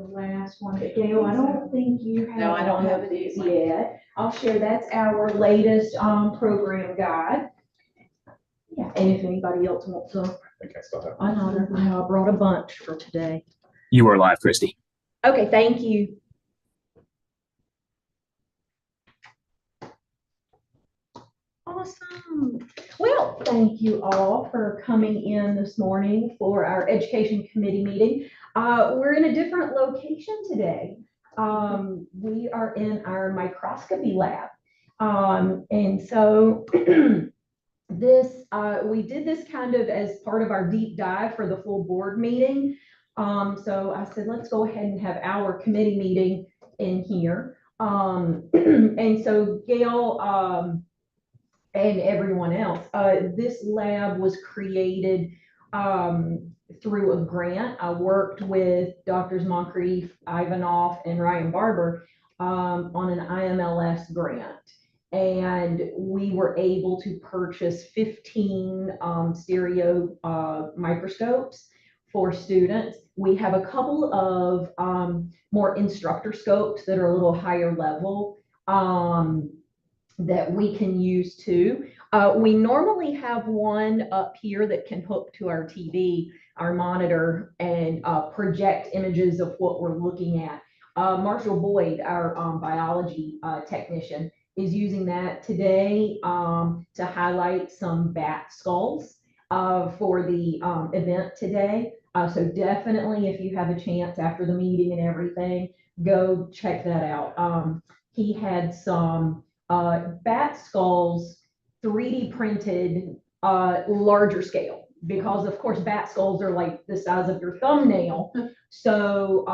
the last one, but Gail, I don't think you have. No, I don't one have of it these either. yet. I'll share, that's our latest, program guide. Yeah, and if anybody else wants to, I think I still have. I brought a bunch for today. You are live, Christy. Okay, thank you. Awesome. Well, thank you all for coming in this morning for our education committee meeting. We're in a different location today. We are in our microscopy lab. And so we did this kind of as part of our deep dive for the full board meeting. So I said, let's go ahead and have our committee meeting in here. And so Gail, and everyone else. This lab was created through a grant. I worked with Drs. Moncrief, Ivanov, and Ryan Barber on an IMLS grant. And we were able to purchase 15 stereo microscopes for students. We have a couple of more instructor scopes that are a little higher level that we can use too. We normally have one up here that can hook to our TV, our monitor, and project images of what we're looking at. Marshall Boyd, our biology technician, is using that today to highlight some bat skulls for the event today. So definitely, if you have a chance after the meeting and everything, go check that out. He had some bat skulls 3D printed larger scale, because of course bat skulls are like the size of your thumbnail. So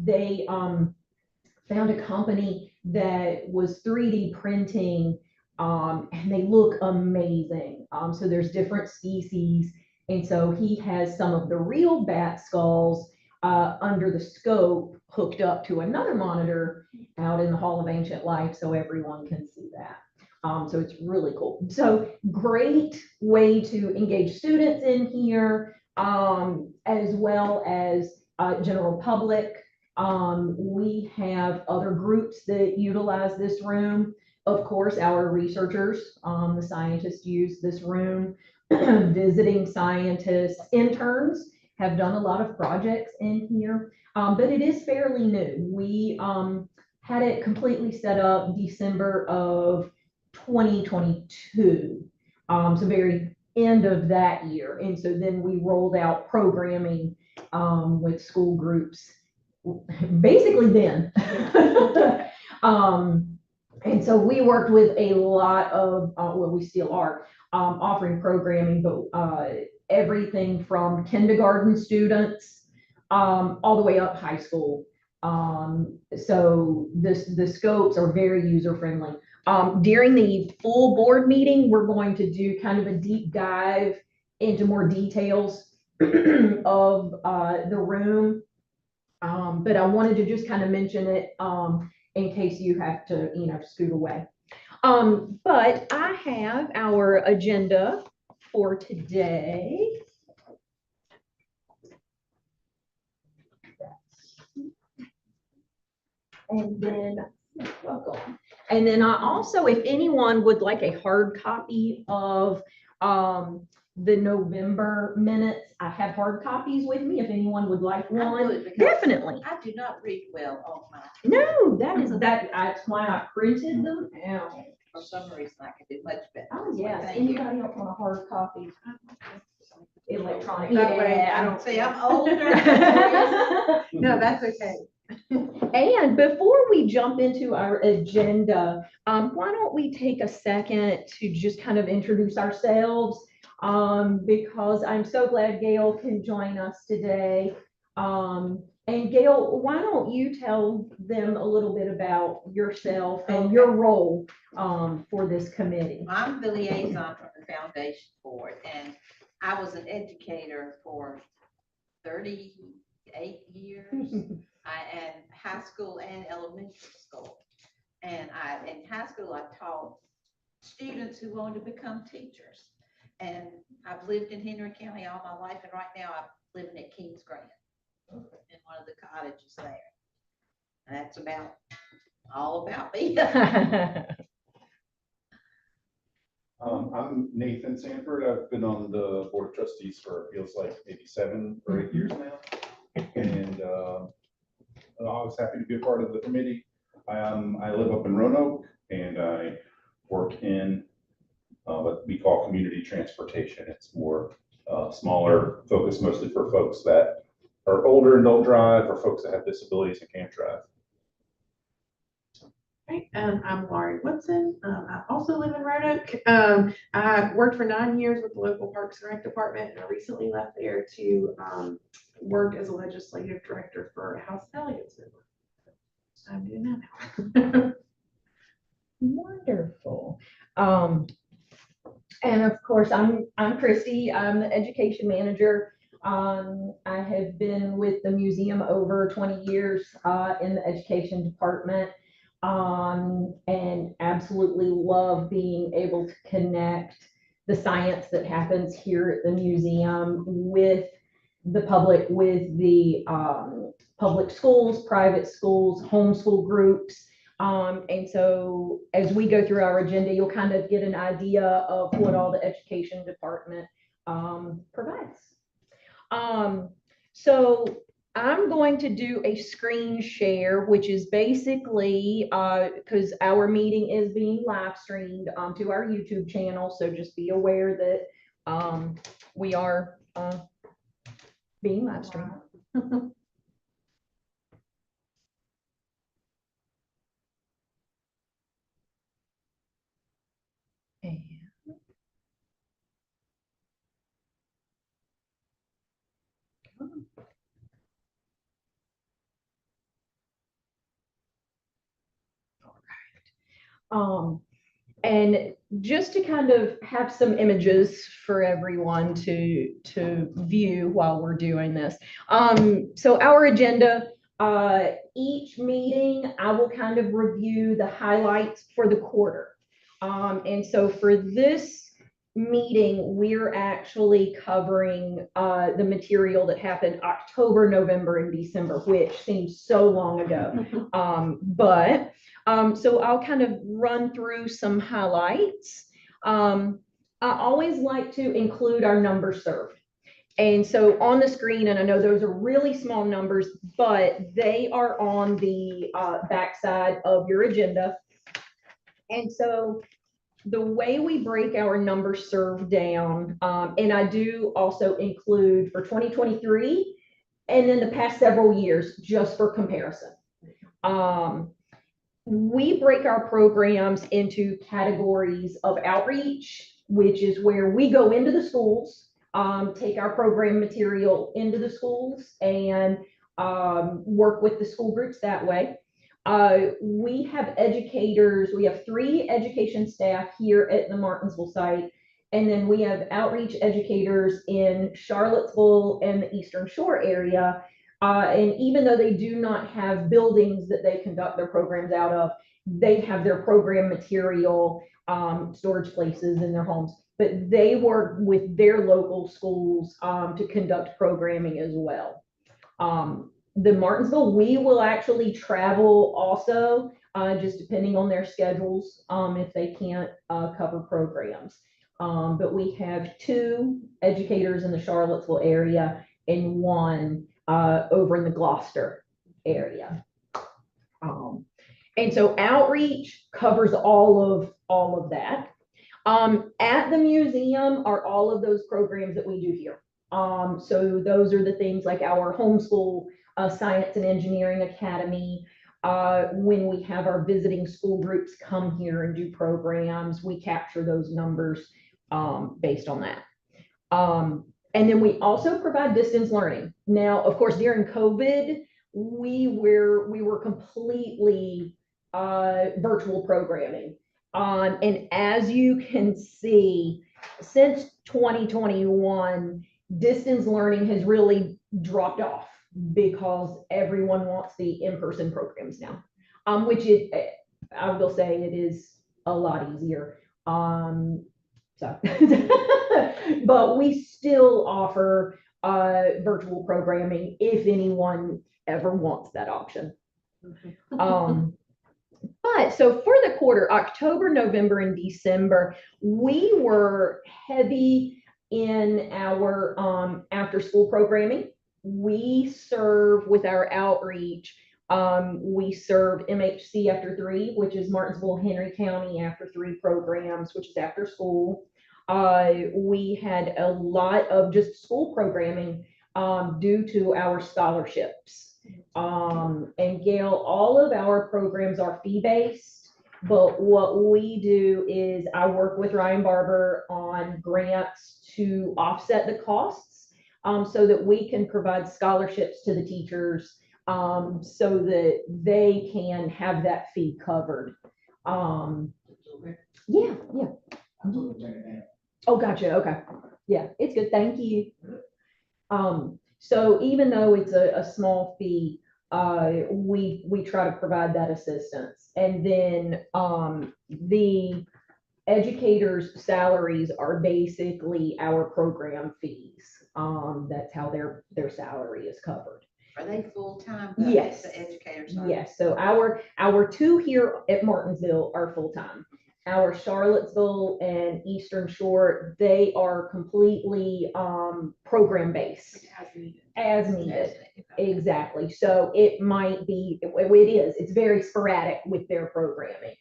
they found a company that was 3D printing and they look amazing. So there's different species, and so he has some of the real bat skulls under the scope hooked up to another monitor out in the Hall of Ancient Life so everyone can see that. So it's really cool. So great way to engage students in here, as well as general public. We have other groups that utilize this room. Of course, our researchers, the scientists use this room. Visiting scientists, interns have done a lot of projects in here, but it is fairly new. We had it completely set up December of 2022, so very end of that year. And so then we rolled out programming with school groups basically then. And so we worked with a lot of, well, we still are offering programming, but everything from kindergarten students all the way up high school. So the scopes are very user friendly. During the full board meeting, we're going to do kind of a deep dive into more details of the room. But I wanted to just kind of mention it in case you have to, scoot away. But I have our agenda for today. And then, welcome. And then I also, if anyone would like a hard copy of the November minutes, I have hard copies with me if anyone would like one. Definitely. I do not read well on my. No, that's why I printed them out. For some reason, I can do much better. Oh, yes. Thank Anybody you. else want a hard copy? Electronic. That way, I don't say I'm older. No, that's okay. And before we jump into our agenda, why don't we take a second to just kind of introduce ourselves, because I'm so glad Gail can join us today. And Gail, why don't you tell them a little bit about yourself and your role for this committee? I'm the liaison from the foundation board, and I was an educator for 38 years. And high school and elementary school. And in high school, I taught students who wanted to become teachers. And I've lived in Henry County all my life, and right now I'm living at Kings Grant. in one of the cottages there. And that's about all about me. I'm Nathan Sanford. I've been on the Board of Trustees for, it feels like maybe 7 or 8 years now. And I was happy to be a part of the committee. I live up in Roanoke and I work in what we call community transportation. It's more smaller, focused mostly for folks that are older and don't drive, or folks that have disabilities and can't drive. Right, I'm Laurie Woodson. I also live in Roanoke. I worked for 9 years with the local Parks and Rec Department, and I recently left there to work as a legislative director for a House of Delegates member. So I'm doing that now. Wonderful. And of course, I'm Christy. I'm the education manager. I have been with the museum over 20 years in the education department, and absolutely love being able to connect the science that happens here at the museum with the public, with the public schools, private schools, homeschool groups. And so as we go through our agenda, you'll kind of get an idea of what all the education department provides. So I'm going to do a screen share, which is basically because our meeting is being live streamed to our YouTube channel. So just be aware that we are being live streamed. And just to kind of have some images for everyone to view while we're doing this. So our agenda, each meeting, I will kind of review the highlights for the quarter. And so for this meeting, we're actually covering the material that happened October, November, and December, which seems so long ago. So I'll kind of run through some highlights. I always like to include our numbers served. And so on the screen, and I know those are really small numbers, but they are on the backside of your agenda. And so the way we break our numbers served down, and I do also include for 2023 and then the past several years, just for comparison. We break our programs into categories of outreach, which is where we go into the schools, take our program material into the schools and work with the school groups that way. We have educators, we have 3 education staff here at the Martinsville site, and then we have outreach educators in Charlottesville and the Eastern Shore area. And even though they do not have buildings that they conduct their programs out of, they have their program material, storage places in their homes, but they work with their local schools to conduct programming as well. The Martinsville, we will actually travel also, just depending on their schedules, if they can't cover programs. But we have 2 educators in the Charlottesville area and 1 over in the Gloucester area. And so outreach covers all of that. At the museum are all of those programs that we do here. So those are the things like our homeschool science and engineering academy. When we have our visiting school groups come here and do programs, we capture those numbers based on that. And then we also provide distance learning. Now, of course, during COVID, we were completely virtual programming. And as you can see, since 2021, distance learning has really dropped off because everyone wants the in-person programs now, which I will say it is a lot easier. So, but we still offer virtual programming if anyone ever wants that option. But so for the quarter, October, November, and December, we were heavy in our after school programming. We serve with our outreach. We serve MHC After 3, which is Martinsville, Henry County After 3 programs, which is after school. We had a lot of just school programming due to our scholarships. And Gail, all of our programs are fee-based, but what we do is I work with Ryan Barber on grants to offset the costs, so that we can provide scholarships to the teachers, so that they can have that fee covered. Yeah. Oh, gotcha. Okay. Yeah, it's good. Thank you. So even though it's a small fee, we try to provide that assistance. And then the educators' salaries are basically our program fees. That's how their salary is covered. Are they full-time? Yes. The educators are? Yes, so our two here at Martinsville are full-time. Our Charlottesville and Eastern Shore, they are completely program-based. As needed. Exactly. So it might be, it's very sporadic with their programming,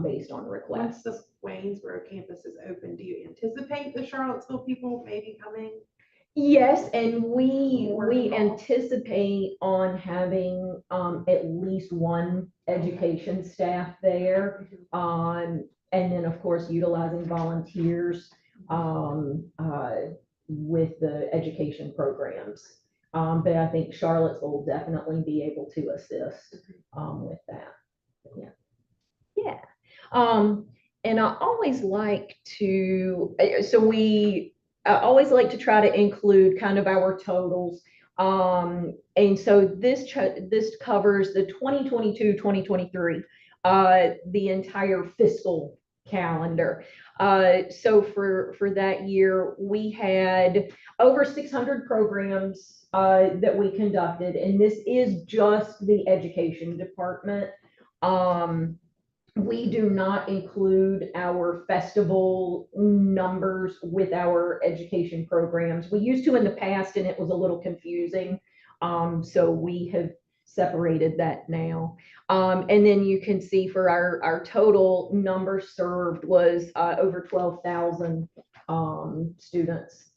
based on Once requests. the Waynesboro campus is open, do you anticipate the Charlottesville people maybe coming? Yes, and we Working off. anticipate on having at least one education staff there. And then of course utilizing volunteers with the education programs. But I think Charlottesville will definitely be able to assist with that. Yeah. Yeah. And I always like to, I always like to try to include kind of our totals. And so this covers the 2022-2023, the entire fiscal calendar. So for that year, we had over 600 programs that we conducted, and this is just the education department. We do not include our festival numbers with our education programs. We used to in the past, and it was a little confusing. So we have separated that now. And then you can see for our total number served was over 12,000 students.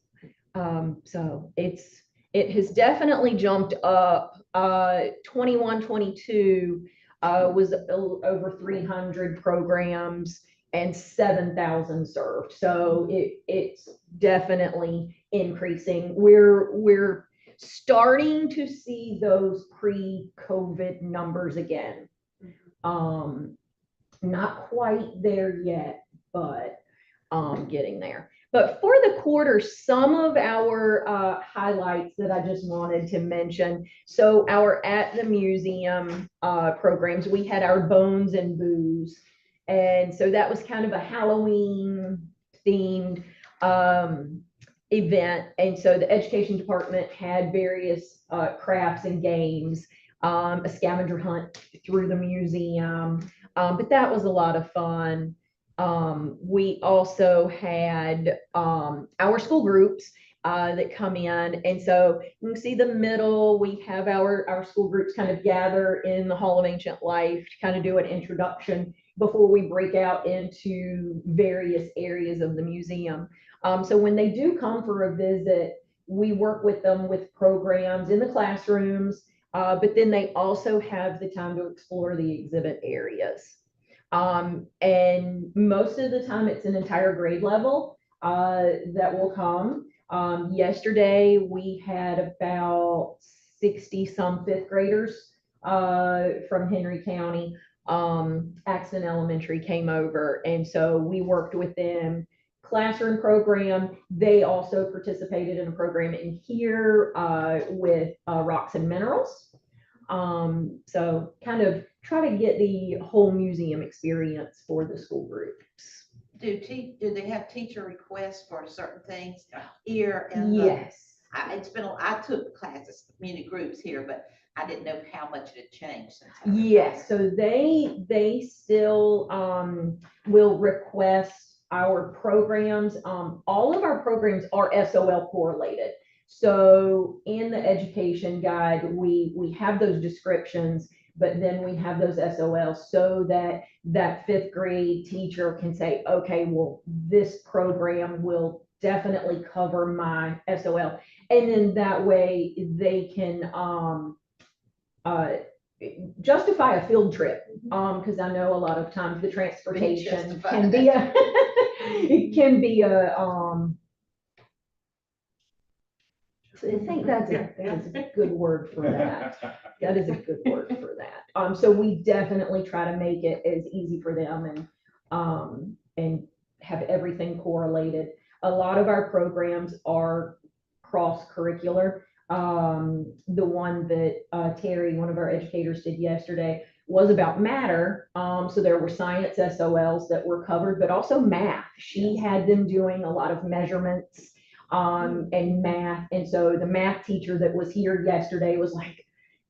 So it has definitely jumped up. 21-22 was over 300 programs and 7,000 served. So it's definitely increasing. We're starting to see those pre-COVID numbers again. Not quite there yet, but getting there. But for the quarter, some of our highlights that I just wanted to mention. So our At the Museum programs, we had our Bones and Booze. And so that was kind of a Halloween themed event. And so the education department had various crafts and games, a scavenger hunt through the museum. But that was a lot of fun. We also had our school groups that come in. And so you can see the middle, we have our school groups kind of gather in the Hall of Ancient Life to kind of do an introduction before we break out into various areas of the museum. So when they do come for a visit, we work with them with programs in the classrooms, but then they also have the time to explore the exhibit areas. And most of the time it's an entire grade level that will come. Yesterday we had about 60 some fifth graders from Henry County. Axton Elementary came over, and so we worked with them. Classroom program, they also participated in a program in here with rocks and minerals. So kind of try to get the whole museum experience for the school groups. Do they have teacher requests for certain things here? And yes. it's been, I took classes, community groups here, but I didn't know how much it had changed since. I Yes, retired. so they still will request our programs. All of our programs are SOL correlated. So in the education guide, we have those descriptions, but then we have those SOLs so that that fifth grade teacher can say, okay, well, this program will definitely cover my SOL. And then that way they can uh, justify a field trip, because I know a lot of times the transportation justify can be a, it can be a, I think that is a good word for that. That is a good word for that. So we definitely try to make it as easy for them and have everything correlated. A lot of our programs are cross-curricular. The one that Terry, one of our educators, did yesterday was about matter. So there were science SOLs that were covered, but also math. She had them doing a lot of measurements and math. And so the math teacher that was here yesterday was like,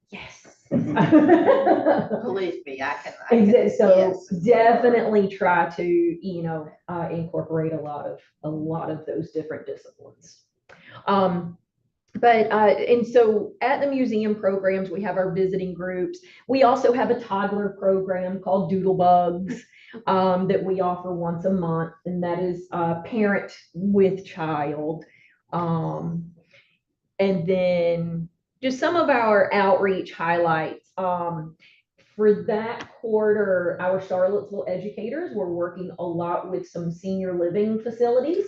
yes. Believe me, I can. So yes. definitely try to, incorporate a lot of those different disciplines. And so at the museum programs, we have our visiting groups. We also have a toddler program called Doodlebugs that we offer once a month, and that is parent with child. And then just some of our outreach highlights. For that quarter, our Charlottesville educators were working a lot with some senior living facilities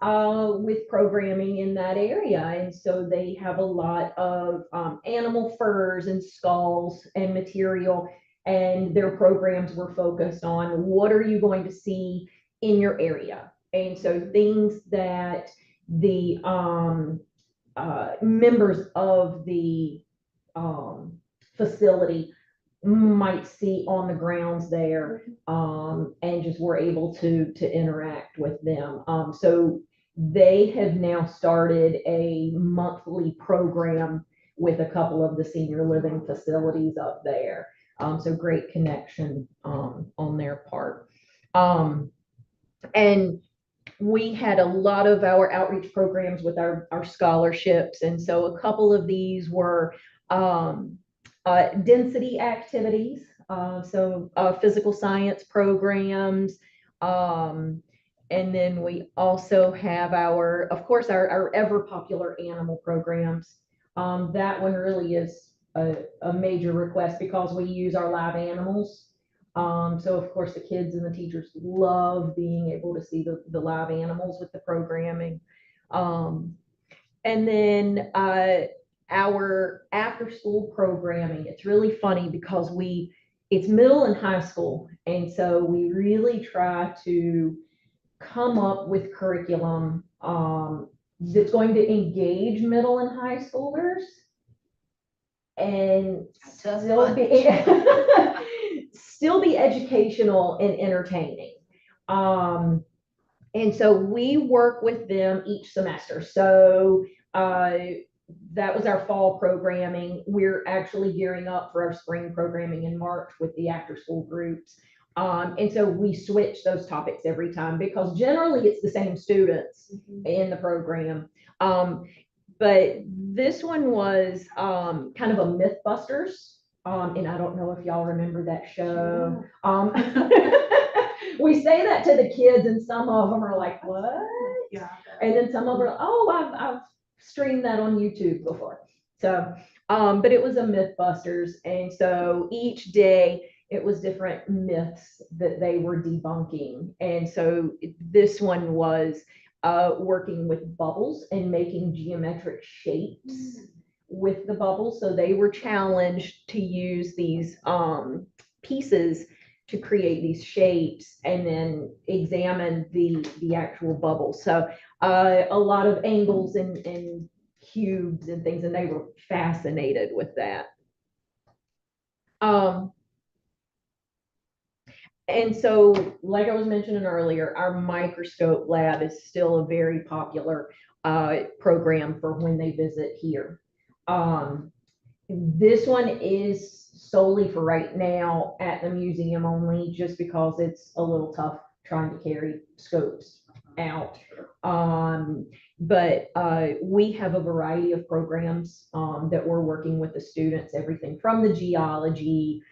with programming in that area. And so they have a lot of animal furs and skulls and material, and their programs were focused on what are you going to see in your area. And so things that the members of the facility might see on the grounds there, and just were able to interact with them. So they have now started a monthly program with a couple of the senior living facilities up there. So great connection on their part. And we had a lot of our outreach programs with our scholarships. And so a couple of these were density activities, so physical science programs. And then we also have of course, our ever popular animal programs. That one really is a major request because we use our live animals. So of course the kids and the teachers love being able to see the live animals with the programming. And then our after school programming, it's really funny because it's middle and high school. And so we really try to come up with curriculum that's going to engage middle and high schoolers and still be educational and entertaining. And so we work with them each semester. So that was our fall programming. We're actually gearing up for our spring programming in March with the after school groups. And so we switch those topics every time because generally it's the same students in the program. But this one was kind of a Mythbusters. And I don't know if y'all remember that show. We say that to the kids, and some of them are like, "What?" Yeah. And then some of them are, "Oh, I've streamed that on YouTube before." So, but it was a Mythbusters, and so each day it was different myths that they were debunking, and so this one was working with bubbles and making geometric shapes with the bubbles. So they were challenged to use these pieces to create these shapes and then examine the actual bubbles. So a lot of angles and cubes and things, and they were fascinated with that. And so, like I was mentioning earlier, our microscope lab is still a very popular program for when they visit here. This one is solely for right now at the museum only, just because it's a little tough trying to carry scopes out. But we have a variety of programs that we're working with the students, everything from the geology.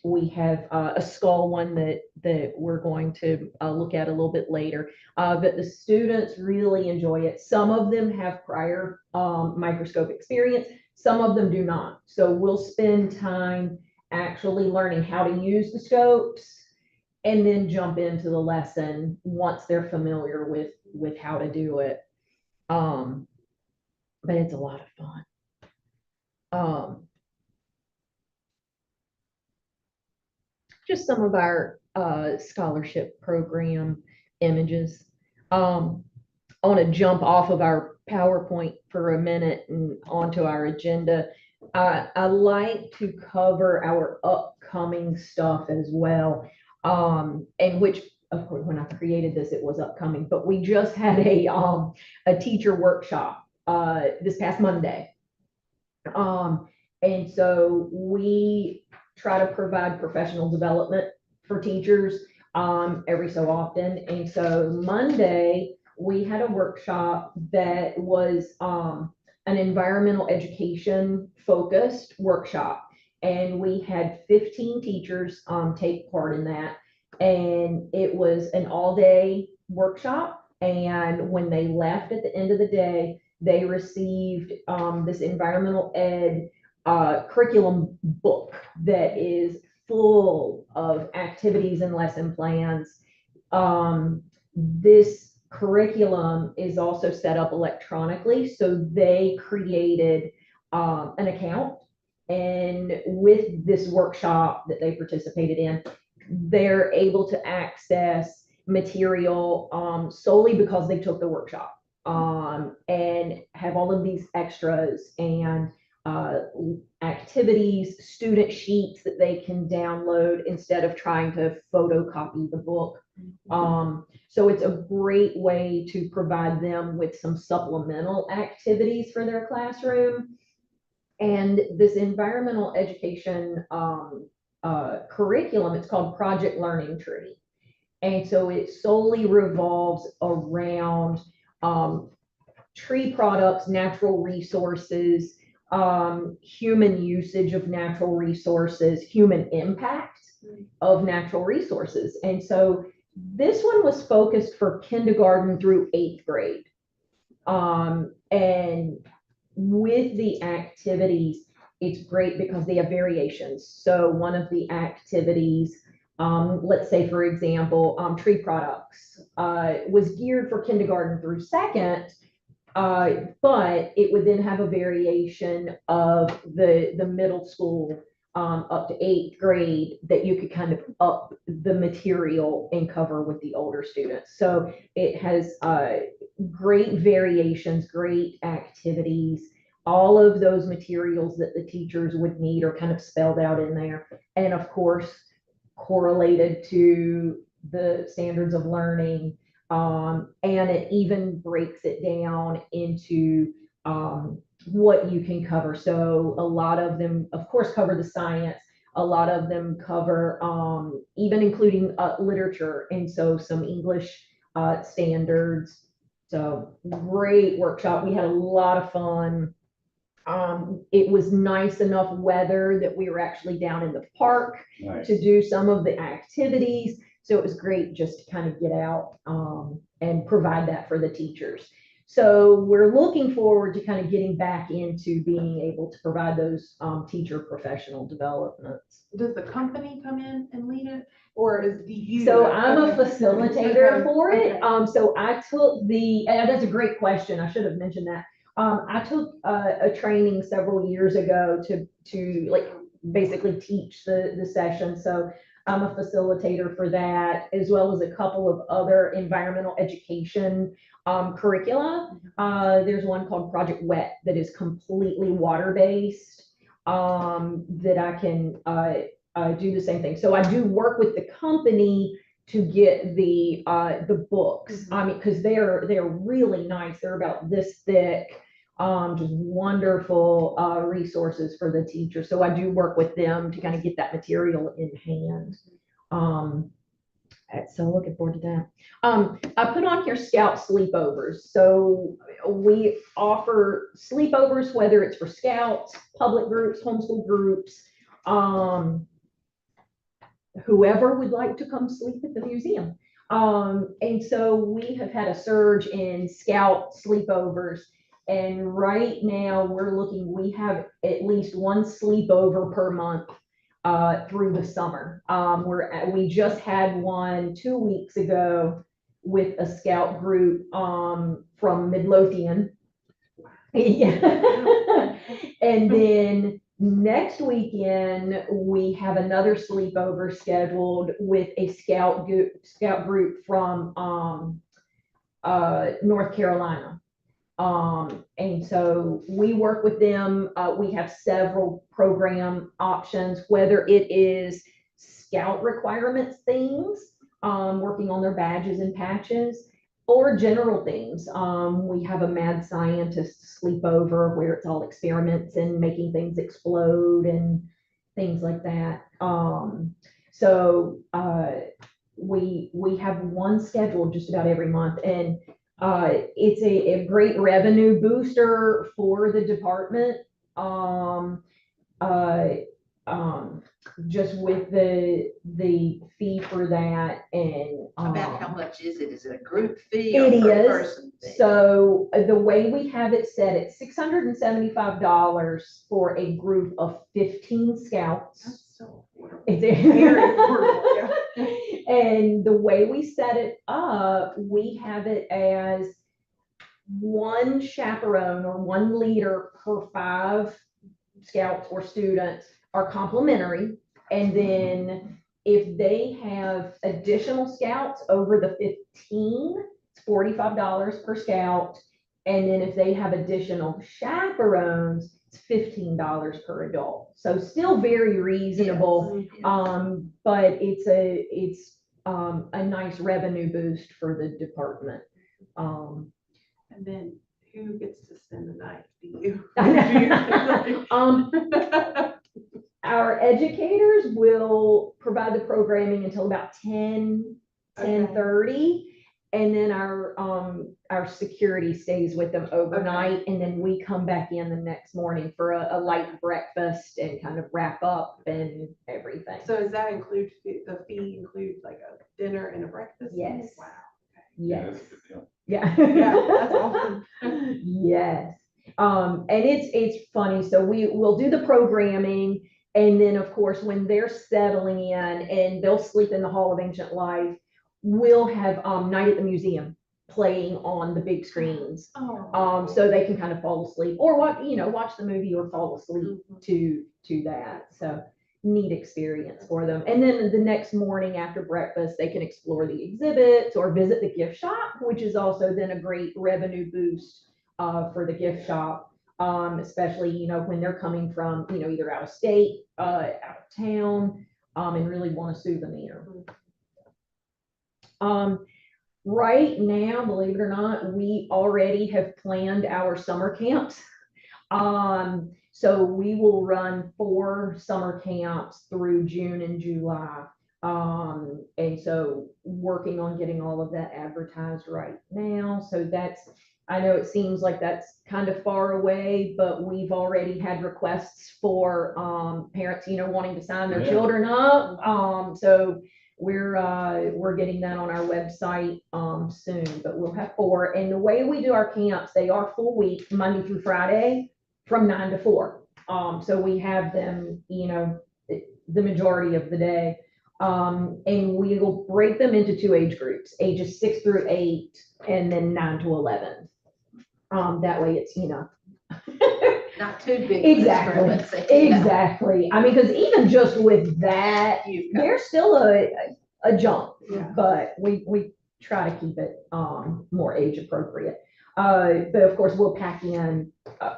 We have a skull one that we're going to look at a little bit later. But the students really enjoy it. Some of them have prior microscope experience, some of them do not. So we'll spend time actually learning how to use the scopes and then jump into the lesson once they're familiar with how to do it. But it's a lot of fun. Just some of our scholarship program images. I want to jump off of our PowerPoint for a minute and onto our agenda. I like to cover our upcoming stuff as well, and which, of course, when I created this, it was upcoming, but we just had a teacher workshop this past Monday. And so we try to provide professional development for teachers every so often. And so Monday, we had a workshop that was an environmental education focused workshop. And we had 15 teachers take part in that. And it was an all-day workshop. And when they left at the end of the day, they received this environmental ed curriculum book that is full of activities and lesson plans. This curriculum is also set up electronically, so they created an account, and with this workshop that they participated in, they're able to access material solely because they took the workshop, and have all of these extras and activities, student sheets that they can download instead of trying to photocopy the book. So it's a great way to provide them with some supplemental activities for their classroom. And this environmental education curriculum, it's called Project Learning Tree. And so it solely revolves around tree products, natural resources, human usage of natural resources, human impact of natural resources. And so this one was focused for kindergarten through 8th grade. And with the activities, it's great because they have variations. So one of the activities, let's say, for example, tree products, was geared for kindergarten through 2nd, but it would then have a variation of the middle school up to 8th grade that you could kind of up the material and cover with the older students. So it has great variations, great activities. All of those materials that the teachers would need are kind of spelled out in there. And of course, correlated to the standards of learning. And it even breaks it down into what you can cover. So a lot of them, of course, cover the science. A lot of them cover even including literature, and so some English standards. So great workshop. We had a lot of fun. It was nice enough weather that we were actually down in the park to do some of the activities. So it was great just to kind of get out and provide that for the teachers. So we're looking forward to kind of getting back into being able to provide those teacher professional developments. Does the company come in and lead it, or is the you? So I'm a Okay. facilitator Okay. for it. Okay. So I took and that's a great question. I should have mentioned that. I took a training several years ago to like basically teach the session. So I'm a facilitator for that, as well as a couple of other environmental education curricula. There's one called Project Wet that is completely water-based, that I can do the same thing. So I do work with the company to get the books. Mhm. I mean, because they're really nice. They're about this thick. Just wonderful resources for the teacher. So I do work with them to kind of get that material in hand. So looking forward to that. I put on here Scout sleepovers. So we offer sleepovers, whether it's for scouts, public groups, homeschool groups, whoever would like to come sleep at the museum. And so we have had a surge in scout sleepovers. And right now we have at least one sleepover per month through the summer. We just had one 2 weeks ago with a scout group from Midlothian. Yeah. And then next weekend, we have another sleepover scheduled with a scout group from North Carolina. And so we work with them. We have several program options, whether it is scout requirements things, working on their badges and patches, or general things. We have a mad scientist sleepover where it's all experiments and making things explode and things like that. So we have one scheduled just about every month, and it's a great revenue booster for the department. Uh, just with the fee for that and. About how much is it? Is it a group fee or It per is. person fee? So the way we have it set, it's $675 for a group of 15 scouts. That's so affordable. It's Very affordable, yeah. And the way we set it up, we have it as one chaperone or one leader per 5 scouts or students are complimentary. And then if they have additional scouts over the 15, it's $45 per scout. And then if they have additional chaperones, it's $15 per adult. So still very reasonable. Yes. But it's a nice revenue boost for the department. And then who gets to spend the night? Do you? Our educators will provide the programming until about 10:30. And then our security stays with them overnight. And then we come back in the next morning for a light breakfast and kind of wrap up and everything. So does that include, the fee includes like a dinner and a breakfast? Yes. Wow. Yeah, Yes. that's a good deal. Yeah. Yeah, that's awesome. Yes. And it's funny. So we'll do the programming, and then of course when they're settling in and they'll sleep in the Hall of Ancient Life, we'll have Night at the Museum playing on the big screens. Oh. So they can kind of fall asleep or watch the movie or fall asleep to that. So neat experience for them. And then the next morning after breakfast, they can explore the exhibits or visit the gift shop, which is also then a great revenue boost for the gift shop, especially, when they're coming from, either out of state, out of town, and really want a souvenir. Right now, believe it or not, we already have planned our summer camps. So we will run 4 summer camps through June and July. And so working on getting all of that advertised right now. So I know it seems like that's kind of far away, but we've already had requests for parents, wanting to sign their children up. So we're getting that on our website soon, but we'll have 4. And the way we do our camps, they are full week, Monday through Friday, from 9 to 4. So we have them, the majority of the day. And we will break them into 2 age groups, ages 6 through 8, and then 9 to 11. That way it's, Not too big. Exactly. Exactly. I mean, because even just with that, there's still a jump, but we try to keep it more age appropriate. But of course, we'll pack in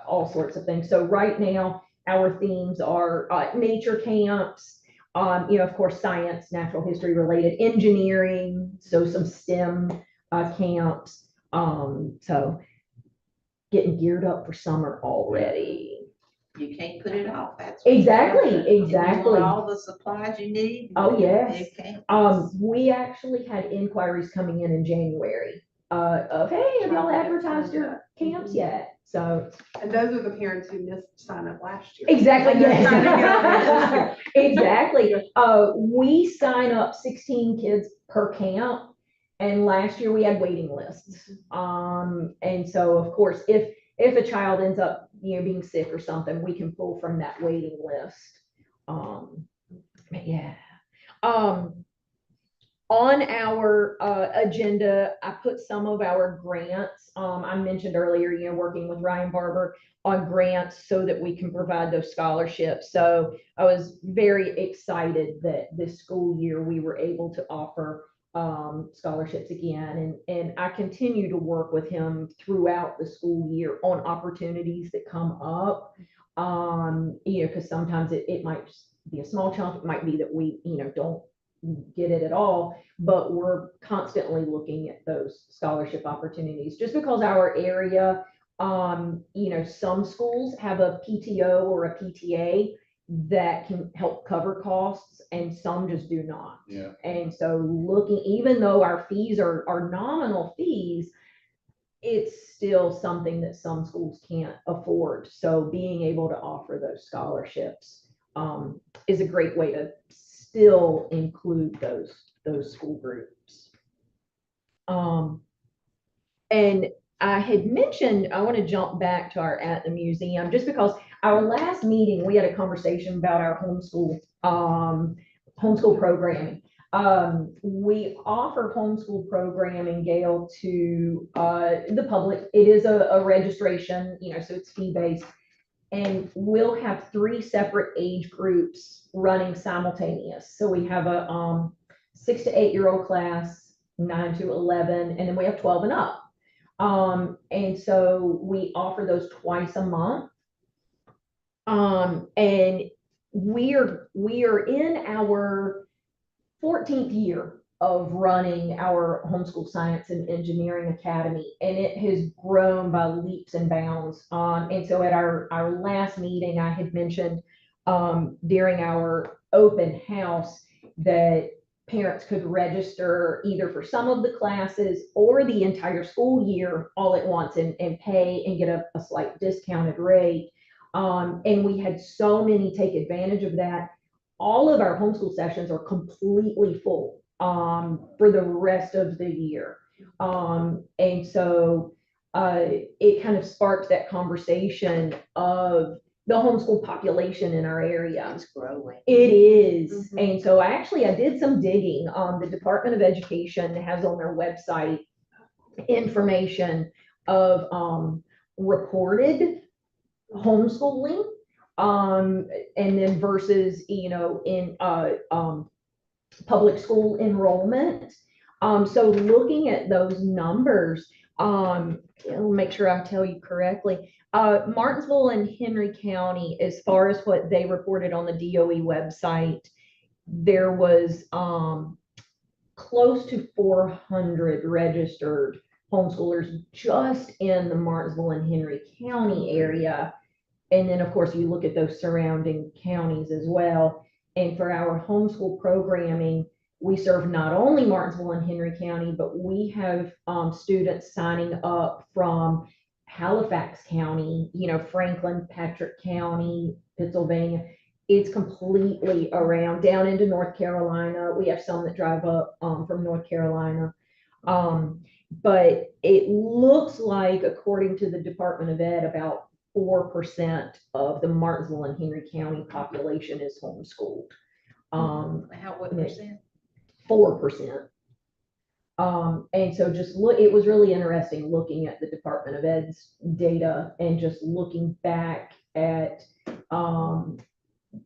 all sorts of things. So right now, our themes are nature camps, Of course, science, natural history related, engineering, so some STEM camps. So getting geared up for summer already. You can't put it off, that's. what- Exactly, If you exactly. want all the supplies you need. Oh, yes. you can't. We actually had inquiries coming in January, of, hey, have y'all advertised your camps yet? So, And those are the parents who missed sign up last year. exactly, And they're trying to get on there this year. yes. Exactly. We sign up 16 kids per camp, and last year we had waiting lists. And so of course, if a child ends up, being sick or something, we can pull from that waiting list. But yeah. On our agenda, I put some of our grants. I mentioned earlier, working with Ryan Barber on grants so that we can provide those scholarships. So I was very excited that this school year we were able to offer scholarships again. And I continue to work with him throughout the school year on opportunities that come up. Because sometimes it might just be a small chunk. It might be that we, don't get it at all, but we're constantly looking at those scholarship opportunities just because our area, some schools have a PTO or a PTA that can help cover costs and some just do not. Yeah. And so even though our fees are nominal fees, it's still something that some schools can't afford. So being able to offer those scholarships is a great way to still include those school groups. And I had mentioned, I want to jump back to our at the museum, just because our last meeting, we had a conversation about our homeschool programming. We offer homeschool programming, Gail, to the public. It is a registration, so it's fee-based. And we'll have 3 separate age groups running simultaneous. So we have a 6 to 8-year-old class, 9 to 11, and then we have 12 and up. And so we offer those twice a month. And we are in our 14th year of running our Homeschool Science and Engineering Academy, and it has grown by leaps and bounds. And so at our last meeting, I had mentioned during our open house that parents could register either for some of the classes or the entire school year all at once and pay and get a slight discounted rate. And we had so many take advantage of that. All of our homeschool sessions are completely full for the rest of the year. And so it kind of sparked that conversation of the homeschool population in our area. It's growing. It is. And so I did some digging. The Department of Education has on their website information of reported homeschooling, and then versus, in public school enrollment. So looking at those numbers, I'll make sure I tell you correctly. Martinsville and Henry County, as far as what they reported on the DOE website, there was close to 400 registered homeschoolers just in the Martinsville and Henry County area. And then, of course, you look at those surrounding counties as well. And for our homeschool programming, we serve not only Martinsville and Henry County, but we have students signing up from Halifax County, Franklin, Patrick County, Pennsylvania. It's completely around down into North Carolina. We have some that drive up from North Carolina. But it looks like, according to the Department of Ed, about 4% of the Martinsville and Henry County population is homeschooled. What percent? 4%. And so it was really interesting looking at the Department of Ed's data and just looking back at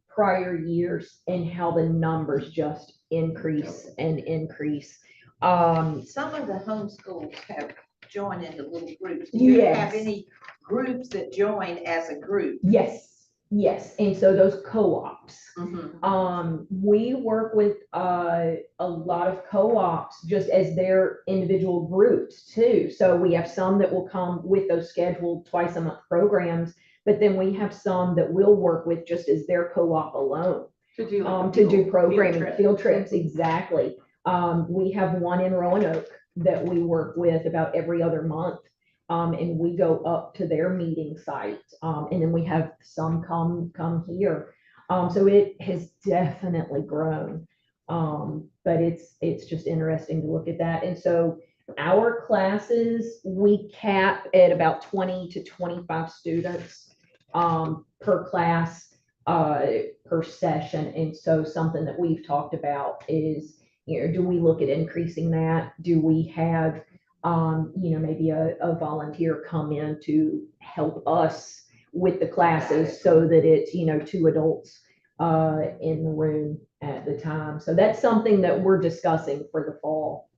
prior years and how the numbers just increase and increase. Some of the homeschools have joined into little groups. Do you have Yes. any groups that join as a group? Yes. Yes, and so those co-ops. Mhm. We work with a lot of co-ops just as their individual groups too. So we have some that will come with those scheduled twice a month programs, but then we have some that will work with just as their co-op alone. To do like a To do field programming, trip. field trips, exactly. We have one in Roanoke that we work with about every other month. And we go up to their meeting site, and then we have some come here. So it has definitely grown. But it's just interesting to look at that. And so our classes, we cap at about 20 to 25 students per class, per session. And so something that we've talked about is, do we look at increasing that? Do we have, maybe a volunteer come in to help us with the classes so that it's, two adults in the room at the time. So that's something that we're discussing for the fall.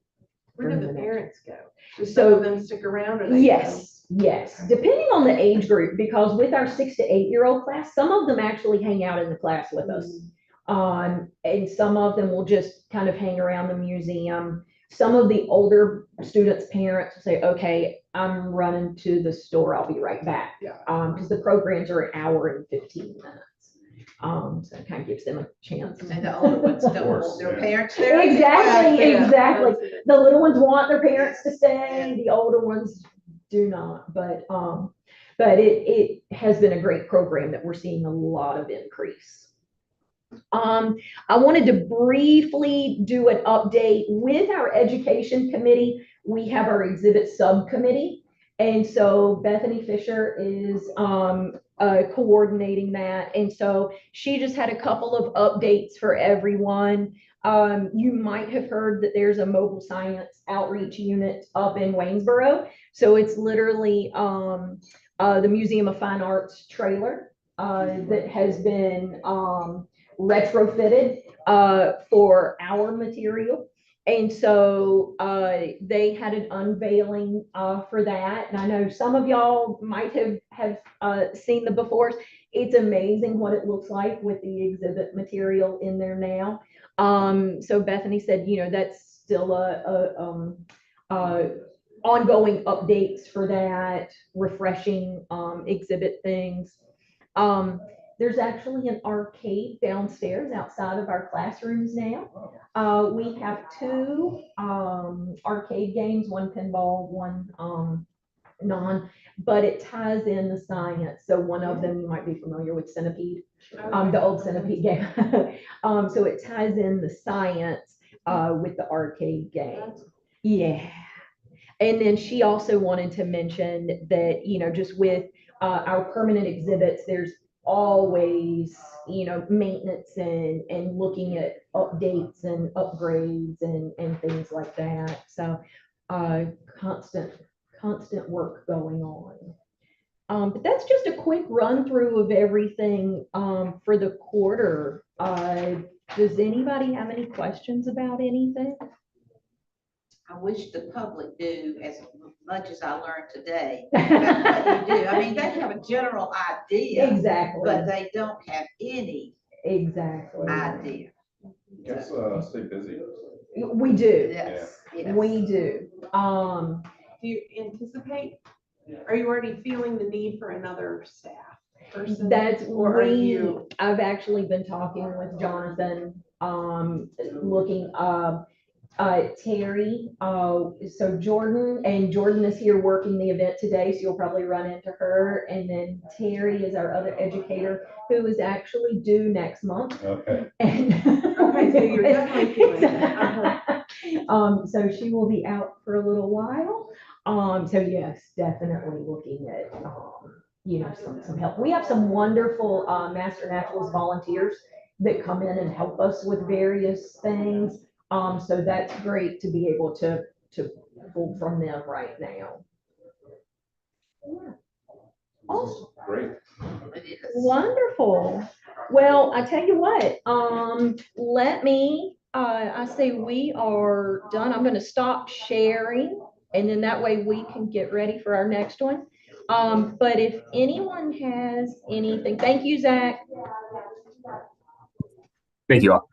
Where do the for the next- parents go? Do some So- of them stick around or they go? Yes, depending on the age group, because with our 6 to 8 year old class, some of them actually hang out in the class with us. And some of them will just kind of hang around the museum. Some of the older students' parents will say, okay, I'm running to the store, I'll be right back. Yeah. Because the programs are an hour and 15 minutes. So it kind of gives them a chance. And the older ones don't course, want their yeah. parents there. as Exactly, well. Yeah, exactly. that's it. The little ones want their parents to stay, the older ones do not, but it has been a great program that we're seeing a lot of increase. I wanted to briefly do an update with our education committee. We have our exhibit subcommittee. And so Bethany Fisher is coordinating that. And so she just had a couple of updates for everyone. You might have heard that there's a mobile science outreach unit up in Waynesboro. So it's literally the Museum of Fine Arts trailer that has been retrofitted for our material. And so they had an unveiling for that. And I know some of y'all might have seen the befores. It's amazing what it looks like with the exhibit material in there now. So Bethany said, that's still ongoing updates for that, refreshing exhibit things. There's actually an arcade downstairs outside of our classrooms now. We have two arcade games, one pinball, one non, but it ties in the science. So one of them you might be familiar with, Centipede, the old Centipede game. So it ties in the science with the arcade game. Yeah. And then she also wanted to mention that, just with our permanent exhibits, there's always, maintenance and looking at updates and upgrades and things like that. So constant work going on. But that's just a quick run through of everything for the quarter. Does anybody have any questions about anything? I wish the public knew as much as I learned today about what you do. I mean, they have a general idea, Exactly. but they don't have any Exactly. idea. Guess, stay busy. We do. Yes, yes. We do. Do you anticipate, are you already feeling the need for another staff person? That's Or are you? I've actually been talking with Jonathan, looking, Terry, so Jordan is here working the event today, so you'll probably run into her. And then Terry is our other educator who is actually due next month. Okay. And Okay, so you're definitely feeling it. So she will be out for a little while. So yes, definitely looking at, some help. We have some wonderful, Master Naturalist volunteers that come in and help us with various things. So that's great to be able to pull from them right now. Yeah. Awesome. Great. It is. Wonderful. Well, I tell you what, let me, I say we are done. I'm going to stop sharing, and then that way we can get ready for our next one. But if anyone has anything, thank you, Zach. Thank you all.